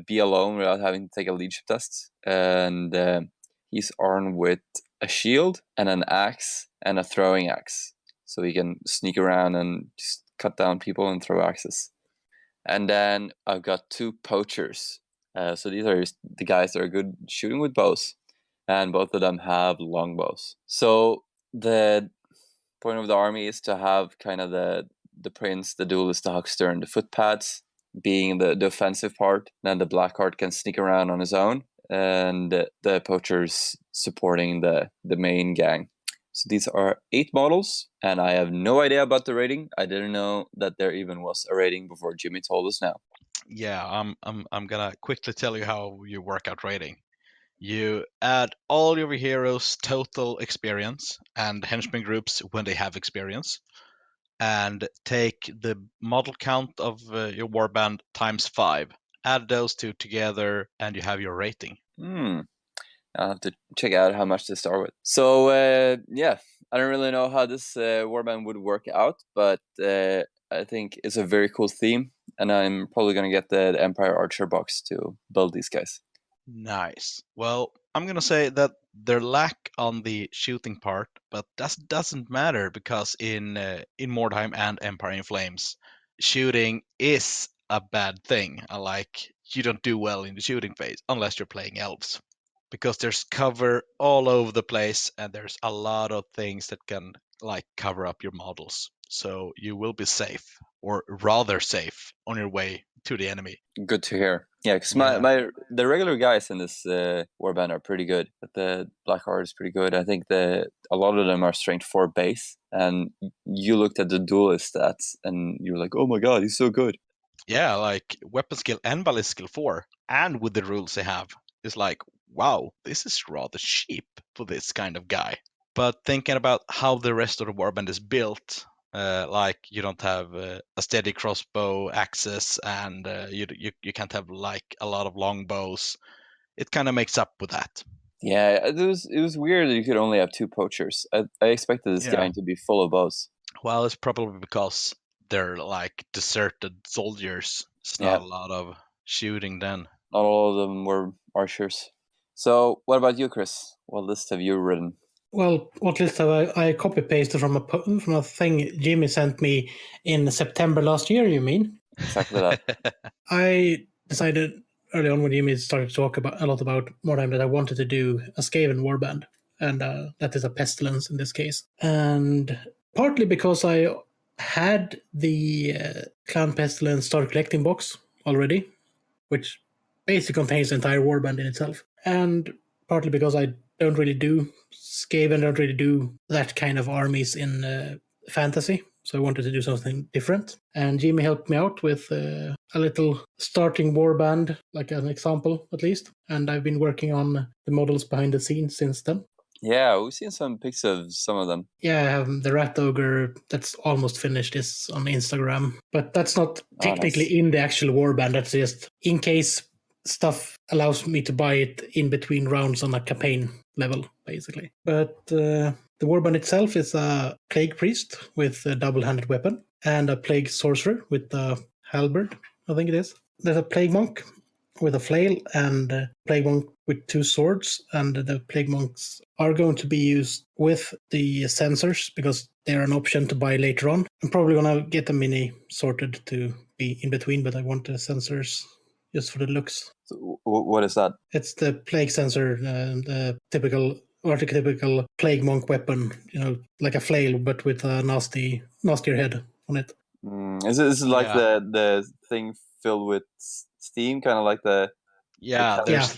be alone without having to take a leadership test. And he's armed with a shield and an axe and a throwing axe. So he can sneak around and just cut down people and throw axes. And then I've got 2 poachers. So these are the guys that are good shooting with bows. And both of them have longbows. So the point of the army is to have kind of the prince, the duelist, the huckster, and the footpads being the offensive part. Then the blackheart can sneak around on his own, and the poachers supporting the main gang. So these are 8 models, and I have no idea about the rating. I didn't know that there even was a rating before Jimmy told us now. Yeah, I'm gonna quickly tell you how you work out rating. You add all your heroes' total experience and henchman groups when they have experience, and take the model count of your warband times 5. Add those 2 together, and you have your rating. I'll have to check out how much to start with. So, yeah, I don't really know how this warband would work out, but I think it's a very cool theme, and I'm probably going to get the Empire Archer box to build these guys. Nice. Well, I'm going to say that they're lack on the shooting part, but that doesn't matter because in Mordheim and Empire in Flames, shooting is a bad thing. Like, you don't do well in the shooting phase unless you're playing elves, because there's cover all over the place and there's a lot of things that can like cover up your models. So you will be safe, or rather safe, on your way to the enemy. Good to hear. Yeah, because the regular guys in this warband are pretty good, but the Blackheart is pretty good. I think a lot of them are strength 4 base, and you looked at the duelist stats and you were like, oh my god, he's so good. Yeah, like weapon skill and ballistic skill 4, and with the rules they have, it's like, wow, this is rather cheap for this kind of guy. But thinking about how the rest of the warband is built, like you don't have a steady crossbow access, and you can't have like a lot of longbows. It kind of makes up with that. Yeah, it was weird that you could only have 2 poachers. I expected this gang to be full of bows. Well, it's probably because they're like deserted soldiers. It's not a lot of shooting then. Not all of them were archers. So, what about you, Chris? What list have you written? Well, what list have I copy-pasted from a thing Jimmy sent me in September last year, you mean? Exactly that. I decided early on when Jimmy started to talk a lot about Mordheim that I wanted to do a Skaven warband, and that is a pestilence in this case. And partly because I had the Clan Pestilence Start Collecting box already, which basically contains the entire warband in itself, and partly because I don't really do Skaven, don't really do that kind of armies in fantasy. So I wanted to do something different. And Jimmy helped me out with a little starting warband, like an example at least. And I've been working on the models behind the scenes since then. Yeah, we've seen some pics of some of them. Yeah, I have the Rat Ogre that's almost finished is on Instagram. But that's not technically in the actual warband. That's just in case stuff allows me to buy it in between rounds on a campaign level, basically. But the warband itself is a plague priest with a double-handed weapon and a plague sorcerer with a halberd, I think it is. There's a plague monk with a flail and a plague monk with 2 swords, and the plague monks are going to be used with the sensors because they're an option to buy later on. I'm probably going to get a mini sorted to be in between, but I want the sensors just for the looks. So what is that? It's the plague sensor, the typical plague monk weapon, like a flail, but with a nastier head on it. Is it like the thing filled with steam, kind of like the... There's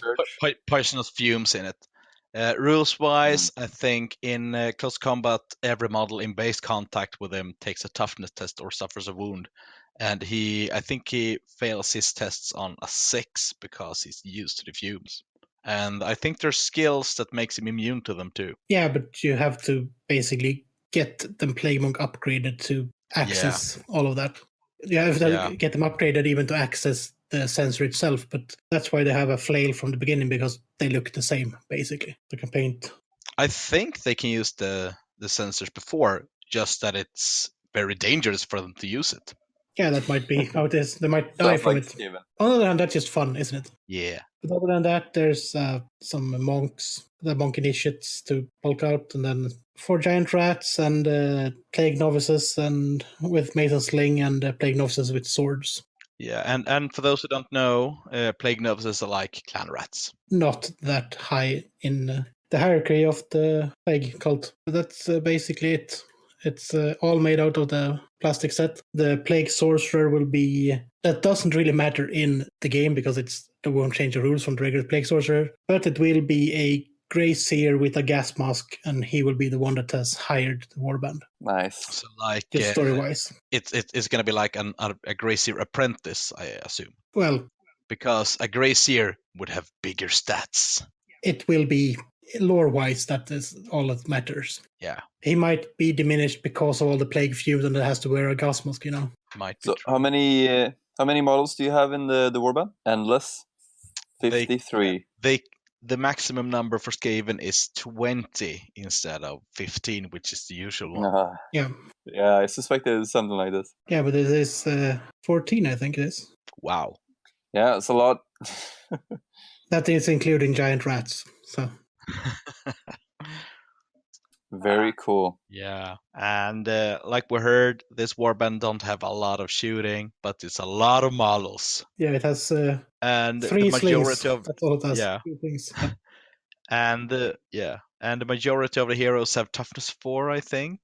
poisonous fumes in it. Rules-wise, I think in close combat, every model in base contact with him takes a toughness test or suffers a wound. And I think he fails his tests on a 6 because he's used to the fumes. And I think there's skills that makes him immune to them too. Yeah, but you have to basically get the Plague Monk upgraded to access all of that. You have to get them upgraded even to access the sensor itself, but that's why they have a flail from the beginning, because they look the same, basically. They can paint. I think they can use the sensors before, just that it's very dangerous for them to use it. Yeah, that might be how it is. They might die Sounds from like it. Skaven. On the other hand, that's just fun, isn't it? Yeah. But other than that, there's some monks, the monk initiates to bulk out, and then 4 giant rats and plague novices, and with mace and sling, and plague novices with swords. Yeah, and for those who don't know, plague novices are like clan rats. Not that high in the hierarchy of the plague cult. That's basically it. It's all made out of the plastic set. The plague sorcerer will be... That doesn't really matter in the game because it won't change the rules from the regular plague sorcerer. But it will be a grey seer with a gas mask, and he will be the one that has hired the warband. Nice. So like Just story-wise. it's going to be like a Gracier apprentice, I assume. Well, Because a Gracier would have bigger stats. it will be lore-wise, that is all that matters. Yeah, He might be diminished because of all the plague fumes and has to wear a gas mask, might be So true. how many models do you have in the warband? Endless. 53. The maximum number for Skaven is 20 instead of 15, which is the usual one. Yeah. Yeah, I suspected it's something like this. Yeah, but it is 14, I think it is. Wow. Yeah, it's a lot. That is including giant rats. So Very cool. Yeah, and like we heard, this warband don't have a lot of shooting, but it's a lot of models. yeah, it has And 3 the majority slings. of That's all it has. yeah. 3 things. and the majority of the heroes have toughness 4, I think.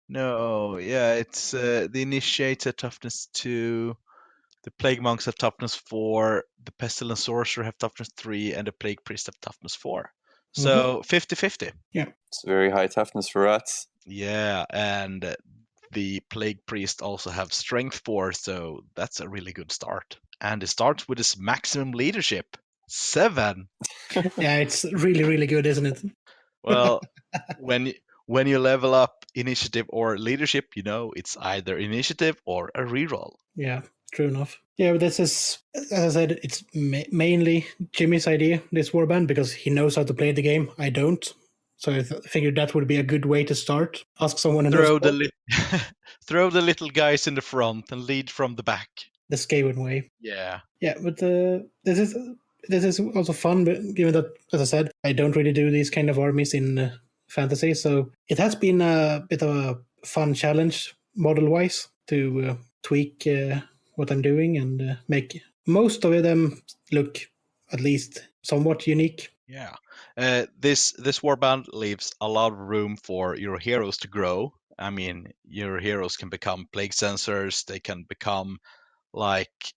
No, yeah, it's the initiator toughness 2, the plague monks have toughness 4, the pestilence sorcerer have toughness 3, and the plague priest have toughness 4. So 50-50. It's very high toughness for rats. Yeah, and the plague priest also have strength 4, so that's a really good start. And it starts with his maximum leadership 7. Yeah, it's really, really good, isn't it? Well, when you level up initiative or leadership, it's either initiative or a reroll. Yeah, true enough. Yeah, but this is, as I said, it's mainly Jimmy's idea, this warband, because he knows how to play the game. I don't. So I figured that would be a good way to start. Ask someone who knows throw the little guys in the front and lead from the back. the Skaven way. Yeah. Yeah, but this is also fun, but given that, as I said, I don't really do these kind of armies in fantasy, so it has been a bit of a fun challenge model-wise to tweak what I'm doing and make most of them look at least somewhat unique. Yeah. This warband leaves a lot of room for your heroes to grow. I mean, your heroes can become plague sensors. They can become like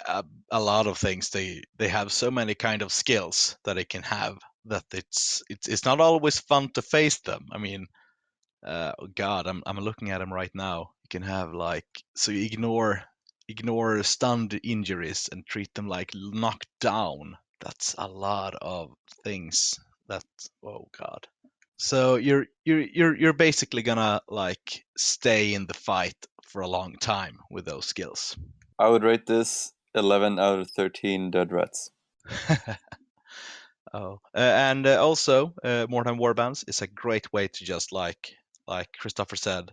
a lot of things. They have so many kind of skills that they can have that it's not always fun to face them. I mean, God, I'm looking at them right now. You can have so you ignore stunned injuries and treat them like knocked down. That's a lot of things. Oh God. So you're basically gonna stay in the fight for a long time with those skills. I would rate this 11 out of 13 dead rats. Oh, and also Mordheim Warbands is a great way to just like Christopher said,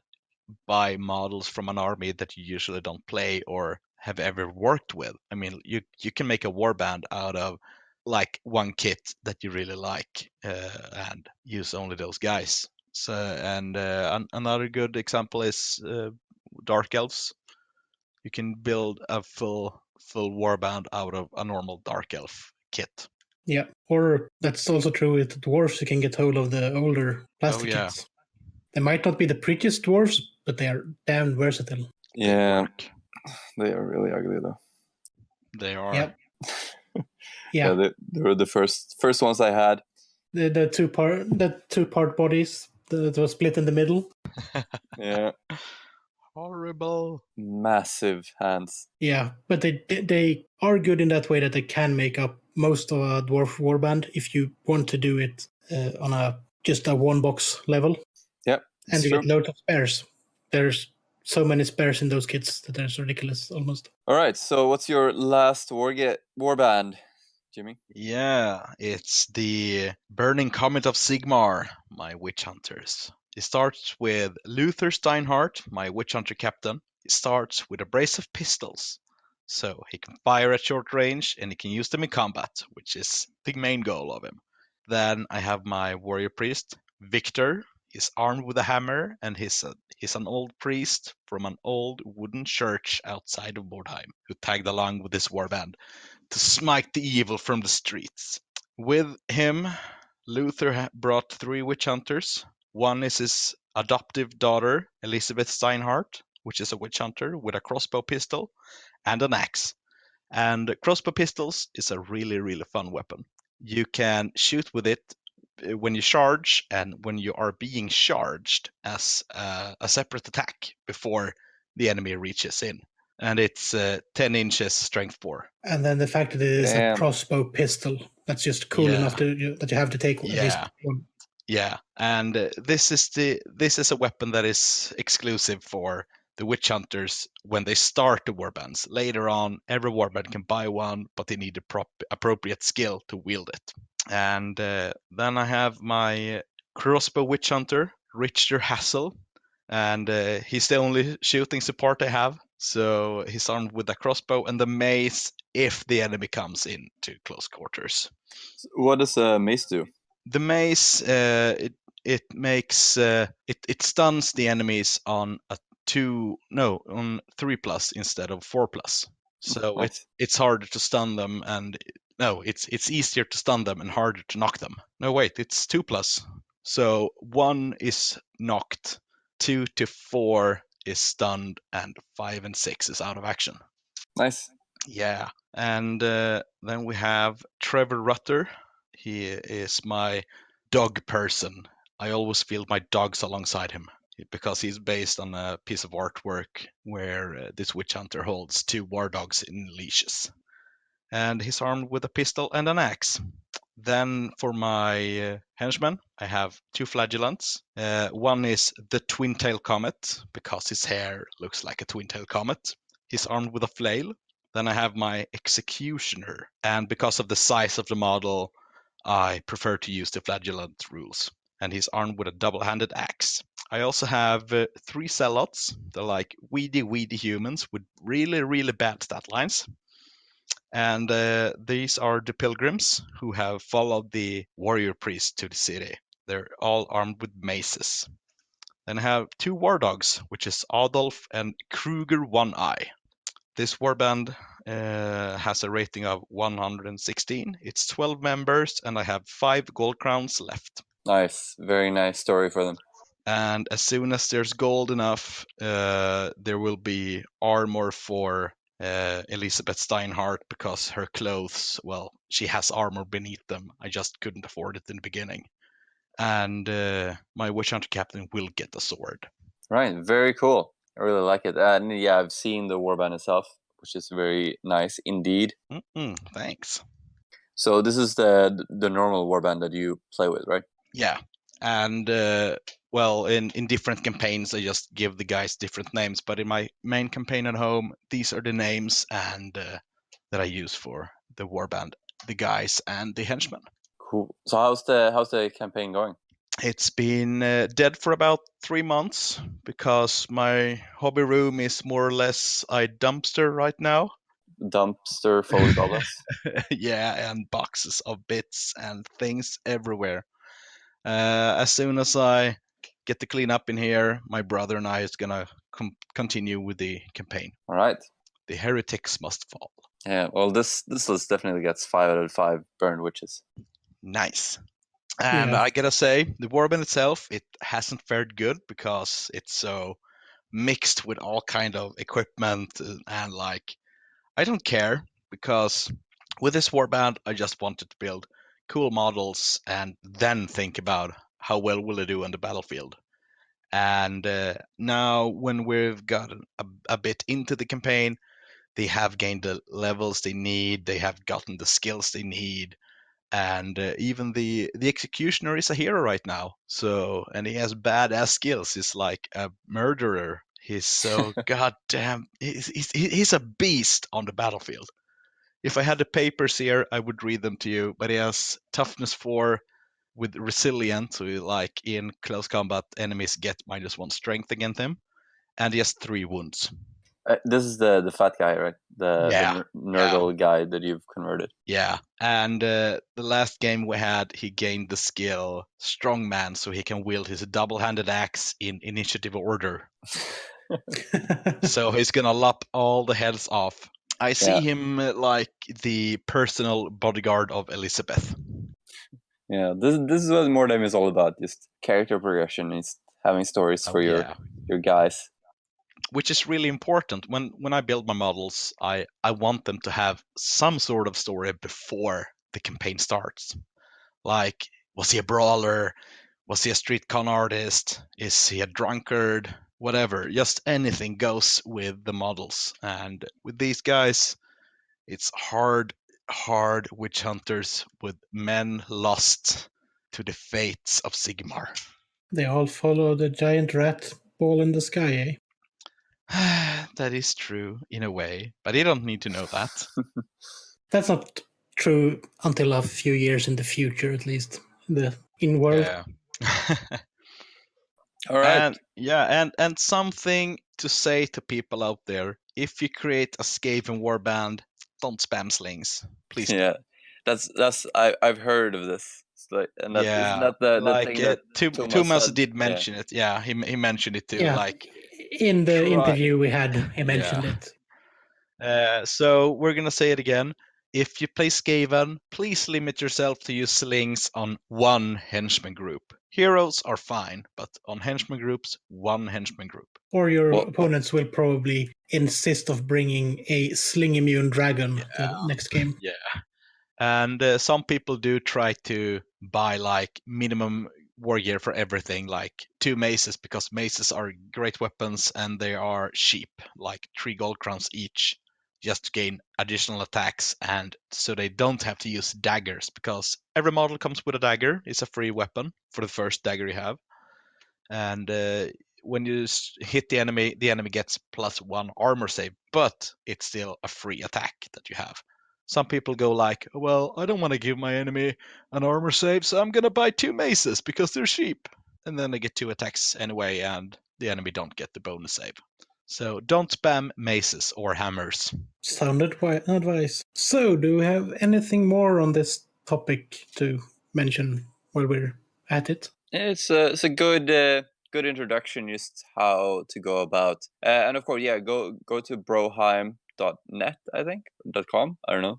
buy models from an army that you usually don't play or have ever worked with. I mean, you can make a warband out of one kit that you really like and use only those guys. So and another good example is Dark Elves. You can build a full warband out of a normal Dark Elf kit. Yeah, or that's also true with dwarves. You can get hold of the older plastic kits. They might not be the prettiest dwarves, but they are damn versatile. Yeah, they are really ugly though. They are. Yep. Yeah, they were the first ones I had. The two part bodies that were split in the middle. Yeah. Horrible. Massive hands. Yeah, but they are good in that way that they can make up most of a dwarf warband if you want to do it on just a one box level. Yep. And you get loads of spares. There's so many spares in those kits that it's ridiculous almost. All right, so what's your last warband, Jimmy? Yeah, it's the Burning Comet of Sigmar, my witch hunters. It starts with Luther Steinhardt, my witch hunter captain. He starts with a brace of pistols, so he can fire at short range and he can use them in combat, which is the main goal of him. Then I have my warrior priest, Victor. He's armed with a hammer and he's an old priest from an old wooden church outside of Mordheim who tagged along with his warband to smite the evil from the streets. With him, Luther brought 3 witch hunters. One is his adoptive daughter, Elizabeth Steinhardt, which is a witch hunter with a crossbow pistol and an axe. And crossbow pistols is a really, really fun weapon. You can shoot with it when you charge and when you are being charged as a separate attack before the enemy reaches in. And it's 10 inches strength 4. And then the fact that it is a crossbow pistol, that's just cool enough that you have to take at least one. Yeah, and this is a weapon that is exclusive for the witch hunters when they start the warbands. Later on, every warband can buy one, but they need the appropriate skill to wield it. And then I have my crossbow witch hunter, Richter Hassel, and he's the only shooting support I have. So he's armed with a crossbow and the mace if the enemy comes into close quarters. What does a mace do? The mace it makes it stuns the enemies on 3+ instead of 4+. So nice. it's harder to stun them and it's easier to stun them and harder to knock them. No, wait, it's 2+. So 1 is knocked, 2 to 4 is stunned, and 5 and 6 is out of action. Nice. Yeah, and then we have Trevor Rutter. He is my dog person. I always feel my dogs alongside him because he's based on a piece of artwork where this witch hunter holds 2 war dogs in leashes. And he's armed with a pistol and an axe. Then for my henchmen, I have 2 flagellants. One is the twin-tail comet, because his hair looks like a twin-tail comet. He's armed with a flail. Then I have my executioner, and because of the size of the model, I prefer to use the flagellant rules. And he's armed with a double-handed axe. I also have 3 zealots. They're like weedy humans with really, really bad stat lines. And these are the pilgrims who have followed the warrior priest to the city. They're all armed with maces. Then I have 2 war dogs, which is Adolf and Kruger One Eye. This warband has a rating of 116. It's 12 members, and I have 5 gold crowns left. Nice, very nice story for them. And as soon as there's gold enough, there will be armor for Elizabeth Steinhardt, because her clothes, well, she has armor beneath them. I just couldn't afford it in the beginning. And my witch hunter captain will get a sword. Right, very cool. I really like it. And yeah, I've seen the warband itself, which is very nice indeed. Thanks. So this is the normal warband that you play with, right? Yeah, and in different campaigns, I just give the guys different names. But in my main campaign at home, these are the names and that I use for the warband, the guys, and the henchmen. Cool. So how's the campaign going? It's been dead for about 3 months because my hobby room is more or less a dumpster right now. Dumpster full of goblins? Yeah, and boxes of bits and things everywhere. As soon as I get the clean up in here, my brother and I is gonna continue with the campaign. All right. The heretics must fall. Yeah, well, this list definitely gets 5 out of 5 burned witches. Nice. And I gotta say, the warband itself, it hasn't fared good because it's so mixed with all kind of equipment and like, I don't care, because with this warband, I just wanted to build cool models and then think about how well will it do on the battlefield. And now when we've gotten a bit into the campaign, they have gained the levels they need, they have gotten the skills they need, and even the executioner is a hero right now. So, and he has badass skills. He's like a murderer. He's so goddamn. He's a beast on the battlefield. If I had the papers here, I would read them to you. But he has toughness 4 with resilient, so like in close combat, enemies get -1 strength against him, and he has 3 wounds. This is the fat guy, right? Yeah, The Nurgle guy that you've converted. Yeah, and the last game we had, he gained the skill Strongman, so he can wield his double-handed axe in initiative order. So he's gonna lop all the heads off. I see him like the personal bodyguard of Elizabeth. Yeah, this is what Mordheim is all about. Just character progression. It's having stories for your guys. Which is really important. When I build my models, I want them to have some sort of story before the campaign starts. Like, was he a brawler? Was he a street con artist? Is he a drunkard? Whatever. Just anything goes with the models. And with these guys, it's hard witch hunters with men lost to the fates of Sigmar. They all follow the giant rat ball in the sky, eh? That is true in a way, but you don't need to know that. That's not true until a few years in the future, at least in world. Yeah. All right. And something to say to people out there: if you create a Skaven warband, don't spam slings, please. Yeah, that's I've heard of this. And that's, isn't that the thing that Thomas did mention it. Yeah, he mentioned it too. Yeah. Like in the interview we had, he mentioned it. So we're gonna say it again. If you play Skaven, please limit yourself to use slings on one henchman group. Heroes are fine, but on henchman groups, one henchman group. Or your opponents will probably insist of bringing a sling immune dragon the next game. Yeah. And some people do try to buy like minimum war gear for everything, like 2 maces, because maces are great weapons and they are cheap, like 3 gold crowns each, just to gain additional attacks, and so they don't have to use daggers, because every model comes with a dagger. It's a free weapon for the first dagger you have. And when you hit the enemy gets +1 armor save, but it's still a free attack that you have. Some people go like, well, I don't want to give my enemy an armor save, so I'm going to buy 2 maces because they're cheap. And then they get 2 attacks anyway, and the enemy don't get the bonus save. So don't spam maces or hammers. Sounded advice. So, do we have anything more on this topic to mention while we're at it? It's a good introduction, just how to go about. And of course, go to broheim.net, I think, .com. I don't know.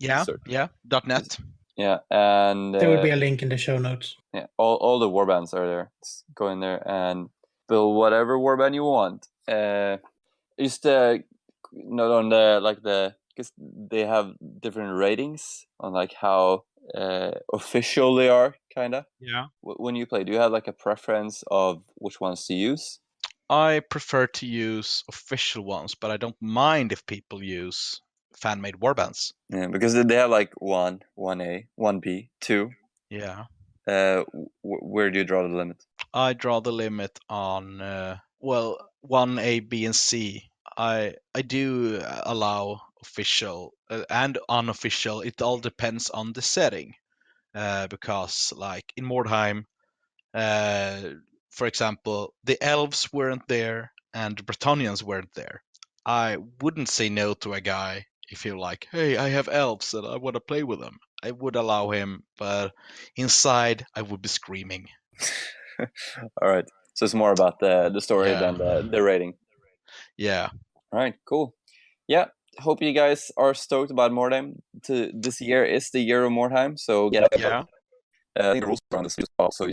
.net. Yeah, and there will be a link in the show notes. Yeah, all the warbands are there. Just go in there and build whatever warband you want. Just not on because they have different ratings on like how official they are, kinda. Yeah. When you play, do you have like a preference of which ones to use? I prefer to use official ones, but I don't mind if people use fan-made warbands. Yeah, because they have like 1, 1A, 1B, 2. Yeah. Where do you draw the limit? I draw the limit on 1A, B, and C. I do allow official and unofficial. It all depends on the setting, because like in Mordheim, for example, the elves weren't there and the Bretonnians weren't there. I wouldn't say no to a guy if you're like, hey, I have elves and I want to play with them. I would allow him, but inside I would be screaming. All right. So it's more about the story than the rating. Yeah. All right, cool. Yeah, hope you guys are stoked about Mordheim. This year is the year of Mordheim, so get up. Yeah. I think the rules are on this as well. So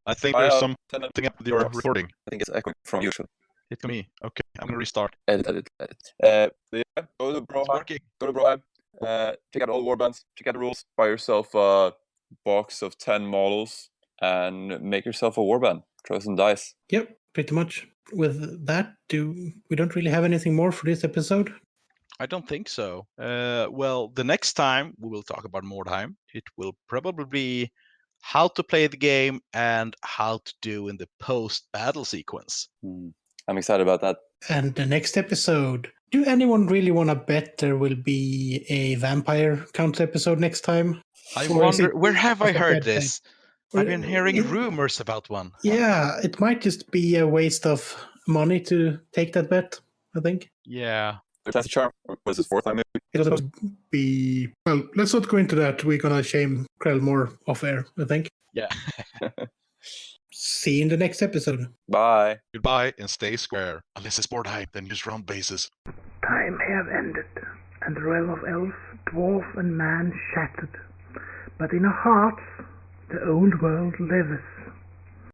I think there's something up with your recording. I think it's echoing from you. It's me. Okay, I'm gonna restart. Edit. Go to Broheim. Check out all warbands. Check out the rules. Buy yourself a box of 10 models and make yourself a warband. Throw some dice. Yep, pretty much. With that, we don't really have anything more for this episode? I don't think so. Well, the next time we will talk about Mordheim, it will probably be how to play the game and how to do in the post-battle sequence. I'm excited about that. And the next episode, Do anyone really want to bet there will be a vampire counter episode next time? I Or is wonder, it where have I just a heard dead thing? this? I've been hearing rumors about one. Yeah, it might just be a waste of money to take that bet, I think. Yeah. That's a charm. Was his fourth time maybe? It was supposed to be... Well, let's not go into that. We're going to shame Krell more off air, I think. Yeah. See you in the next episode. Bye. Goodbye and stay square. Unless it's Mordheim, then use round bases. Time may have ended, and the realm of elf, dwarf, and man shattered. But in our hearts, the old world lives.